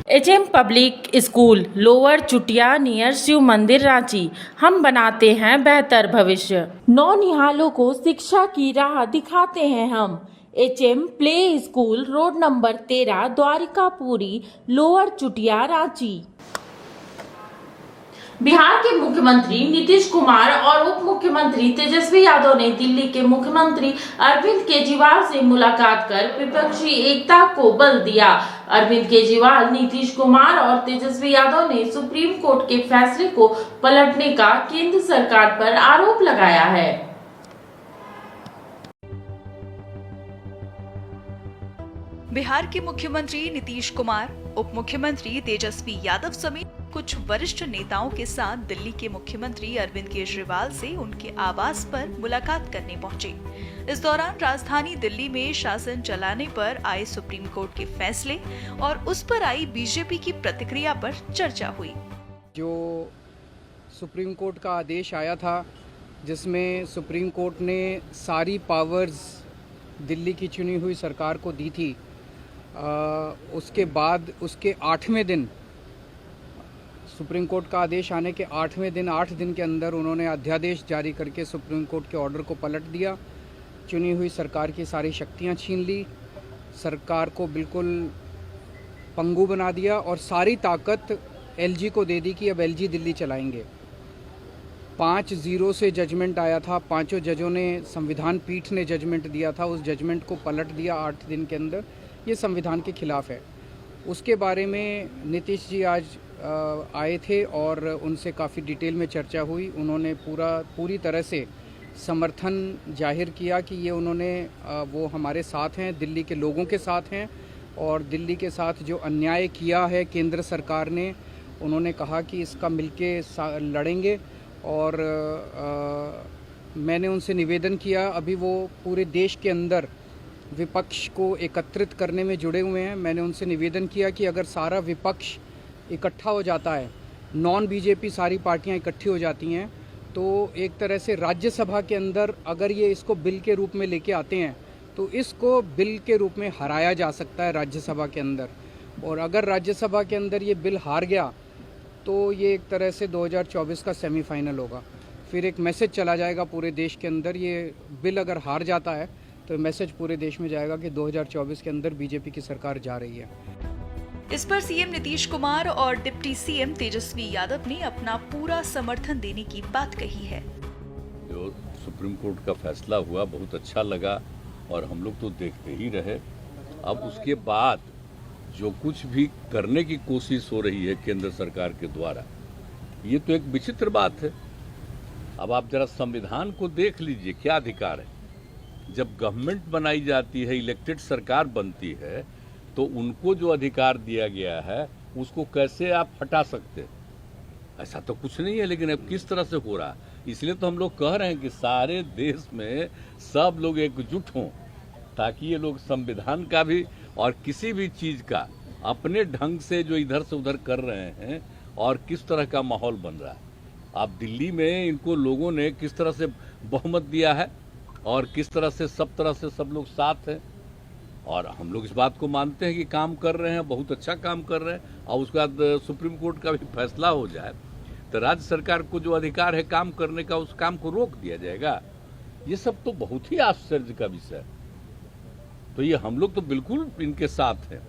HM public school lower चुटिया near Shiv मंदिर रांची। हम बनाते हैं बेहतर भविष्य। नौनिहालों को शिक्षा की राह दिखाते हैं हम। HM play school road number 13 Dwarikapuri lower Chutia Ranchi. Bihar के मुख्यमंत्री नीतीश कुमार और उप मुख्यमंत्री तेजस्वी यादव ने दिल्ली के मुख्यमंत्री अरविंद केजरीवाल से मुलाकात कर विपक्षी एकता को बल दिया। अरविंद केजरीवाल, नीतीश कुमार और तेजस्वी यादव ने सुप्रीम कोर्ट के फैसले को पलटने का केंद्र सरकार पर आरोप लगाया है। बिहार के मुख्यमंत्री नीतीश कुमार, उप मुख्यमंत्री तेजस्वी यादव समेत कुछ वरिष्ठ नेताओं के साथ दिल्ली के मुख्यमंत्री अरविंद केजरीवाल से उनके आवास पर मुलाकात करने पहुंचे। इस दौरान राजधानी दिल्ली में शासन चलाने पर आए सुप्रीम कोर्ट के फैसले और उस पर आई बीजेपी की प्रतिक्रिया पर चर्चा हुई। जो सुप्रीम कोर्ट का आदेश आया था, जिसमें सुप्रीम कोर्ट ने सारी पावर्स दिल्ली की चुनी हुई सरकार को दी थी, उसके बाद उसके 8वें दिन सुप्रीम कोर्ट का आदेश आने के 8वें दिन 8 दिन के अंदर उन्होंने अध्यादेश जारी करके सुप्रीम कोर्ट के ऑर्डर को पलट दिया। चुनी हुई सरकार की सारी शक्तियां छीन ली, सरकार को बिल्कुल पंगु बना दिया और सारी ताकत एलजी को दे दी कि अब एलजी दिल्ली चलाएंगे। 5-0 से जजमेंट आया था, पांचों जजों ने, संविधान पीठ ने जजमेंट दिया था, उस जजमेंट को पलट दिया 8 दिन के अंदर। ये संविधान के खिलाफ है। उसके बारे में नीतीश जी आज आए थे और उनसे काफ़ी डिटेल में चर्चा हुई। उन्होंने पूरी तरह से समर्थन जाहिर किया कि ये वो हमारे साथ हैं, दिल्ली के लोगों के साथ हैं और दिल्ली के साथ जो अन्याय किया है केंद्र सरकार ने, उन्होंने कहा कि इसका मिलके लड़ेंगे। और मैंने उनसे निवेदन किया, अभी वो पूरे देश के अंदर विपक्ष को एकत्रित करने में जुड़े हुए हैं। मैंने उनसे निवेदन किया कि अगर सारा विपक्ष इकट्ठा हो जाता है, नॉन बीजेपी सारी पार्टियां इकट्ठी हो जाती हैं, तो एक तरह से राज्यसभा के अंदर अगर ये इसको बिल के रूप में लेके आते हैं तो इसको बिल के रूप में हराया जा सकता है राज्यसभा के अंदर। और अगर राज्यसभा के अंदर ये बिल हार गया तो ये एक तरह से 2024 का सेमीफाइनल होगा। फिर एक मैसेज चला जाएगा पूरे देश के अंदर। ये बिल अगर हार जाता है तो मैसेज पूरे देश में जाएगा कि 2024 के अंदर बीजेपी की सरकार जा रही है। इस पर सीएम नीतीश कुमार और डिप्टी सीएम तेजस्वी यादव ने अपना पूरा समर्थन देने की बात कही है। जो सुप्रीम कोर्ट का फैसला हुआ बहुत अच्छा लगा और हम लोग तो देखते ही रहे। अब उसके बाद जो कुछ भी करने की कोशिश हो रही है केंद्र सरकार के द्वारा, ये तो एक विचित्र बात है। अब आप जरा संविधान को देख लीजिए, क्या अधिकार है। जब गवर्नमेंट बनाई जाती है, इलेक्टेड सरकार बनती है, तो उनको जो अधिकार दिया गया है उसको कैसे आप हटा सकते हैं? ऐसा तो कुछ नहीं है। लेकिन अब किस तरह से हो रहा है, इसलिए तो हम लोग कह रहे हैं कि सारे देश में सब लोग एकजुट हों, ताकि ये लोग संविधान का भी और किसी भी चीज़ का अपने ढंग से जो इधर से उधर कर रहे हैं और किस तरह का माहौल बन रहा है। आप दिल्ली में इनको लोगों ने किस तरह से बहुमत दिया है और किस तरह से सब लोग साथ हैं। और हम लोग इस बात को मानते हैं कि काम कर रहे हैं, बहुत अच्छा काम कर रहे हैं। और उसके बाद सुप्रीम कोर्ट का भी फैसला हो जाए तो राज्य सरकार को जो अधिकार है काम करने का, उस काम को रोक दिया जाएगा। ये सब तो बहुत ही आश्चर्य का विषय है। तो ये हम लोग तो बिल्कुल इनके साथ हैं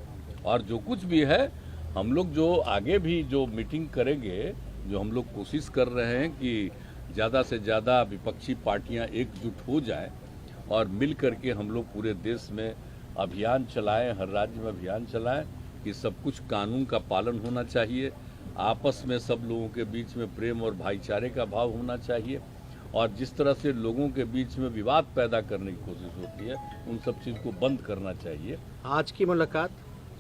और जो कुछ भी है हम लोग जो आगे भी जो मीटिंग करेंगे, जो हम लोग कोशिश कर रहे हैं कि ज़्यादा से ज़्यादा विपक्षी पार्टियां एकजुट हो जाएं और मिल करके हम लोग पूरे देश में अभियान चलाएं, हर राज्य में अभियान चलाएं कि सब कुछ कानून का पालन होना चाहिए, आपस में सब लोगों के बीच में प्रेम और भाईचारे का भाव होना चाहिए और जिस तरह से लोगों के बीच में विवाद पैदा करने की कोशिश होती है, उन सब चीज़ को बंद करना चाहिए। आज की मुलाकात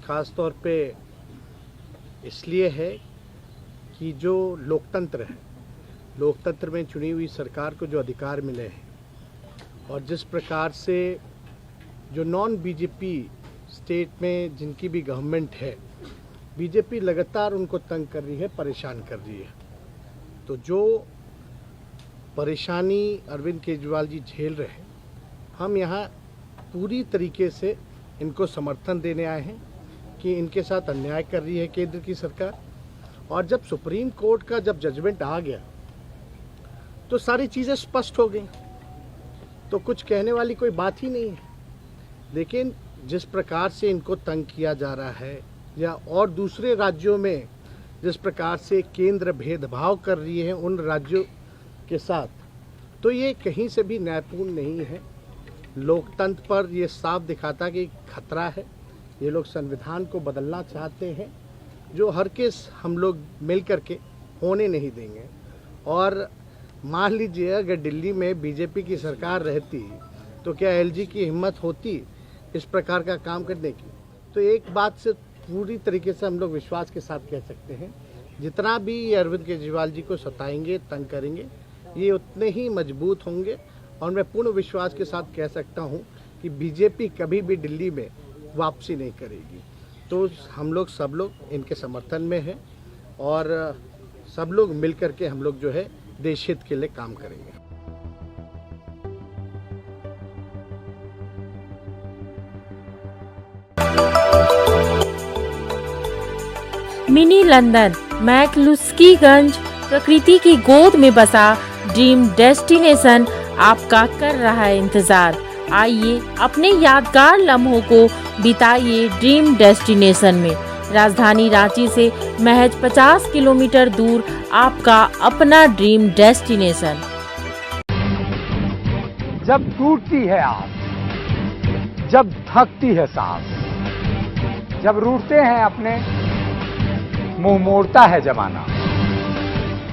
खास तौर पे इसलिए है कि जो लोकतंत्र है, लोकतंत्र में चुनी हुई सरकार को जो अधिकार मिले हैं और जिस प्रकार से जो नॉन बीजेपी स्टेट में जिनकी भी गवर्नमेंट है, बीजेपी लगातार उनको तंग कर रही है, परेशान कर रही है। तो जो परेशानी अरविंद केजरीवाल जी झेल रहे हैं, हम यहाँ पूरी तरीके से इनको समर्थन देने आए हैं। कि इनके साथ अन्याय कर रही है केंद्र की सरकार। और जब सुप्रीम कोर्ट का जब जजमेंट आ गया तो सारी चीज़ें स्पष्ट हो गई, तो कुछ कहने वाली कोई बात ही नहीं है। लेकिन जिस प्रकार से इनको तंग किया जा रहा है या और दूसरे राज्यों में जिस प्रकार से केंद्र भेदभाव कर रही है उन राज्यों के साथ, तो ये कहीं से भी न्यायपूर्ण नहीं है। लोकतंत्र पर ये साफ दिखाता कि खतरा है। ये लोग संविधान को बदलना चाहते हैं, जो हर केस हम लोग मिल करके होने नहीं देंगे। और मान लीजिए अगर दिल्ली में बीजेपी की सरकार रहती तो क्या एलजी की हिम्मत होती इस प्रकार का काम करने की? तो एक बात से पूरी तरीके से हम लोग विश्वास के साथ कह सकते हैं, जितना भी ये अरविंद केजरीवाल जी को सताएंगे, तंग करेंगे, ये उतने ही मजबूत होंगे। और मैं पूर्ण विश्वास के साथ कह सकता हूँ कि बीजेपी कभी भी दिल्ली में वापसी नहीं करेगी। तो हम लोग सब लोग इनके समर्थन में हैं और सब लोग मिल करके हम लोग जो है देश हित के लिए काम करेंगे। मिनी लंदन मैक्लुस्कीगंज प्रकृति की गोद में बसा ड्रीम डेस्टिनेशन आपका कर रहा है इंतजार। आइए अपने यादगार लम्हों को बिताइए ड्रीम डेस्टिनेशन में। राजधानी रांची से महज 50 किलोमीटर दूर आपका अपना ड्रीम डेस्टिनेशन। जब टूटती है आस, जब थकती है सांस, जब रूठते हैं अपने, मुंह मोड़ता है जमाना,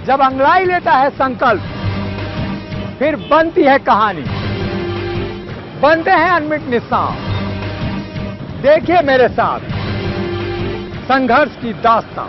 जब अंगड़ाई लेता है संकल्प, फिर बनती है कहानी, बनते हैं अनमिट निशान। देखिए मेरे साथ संघर्ष की दास्तां।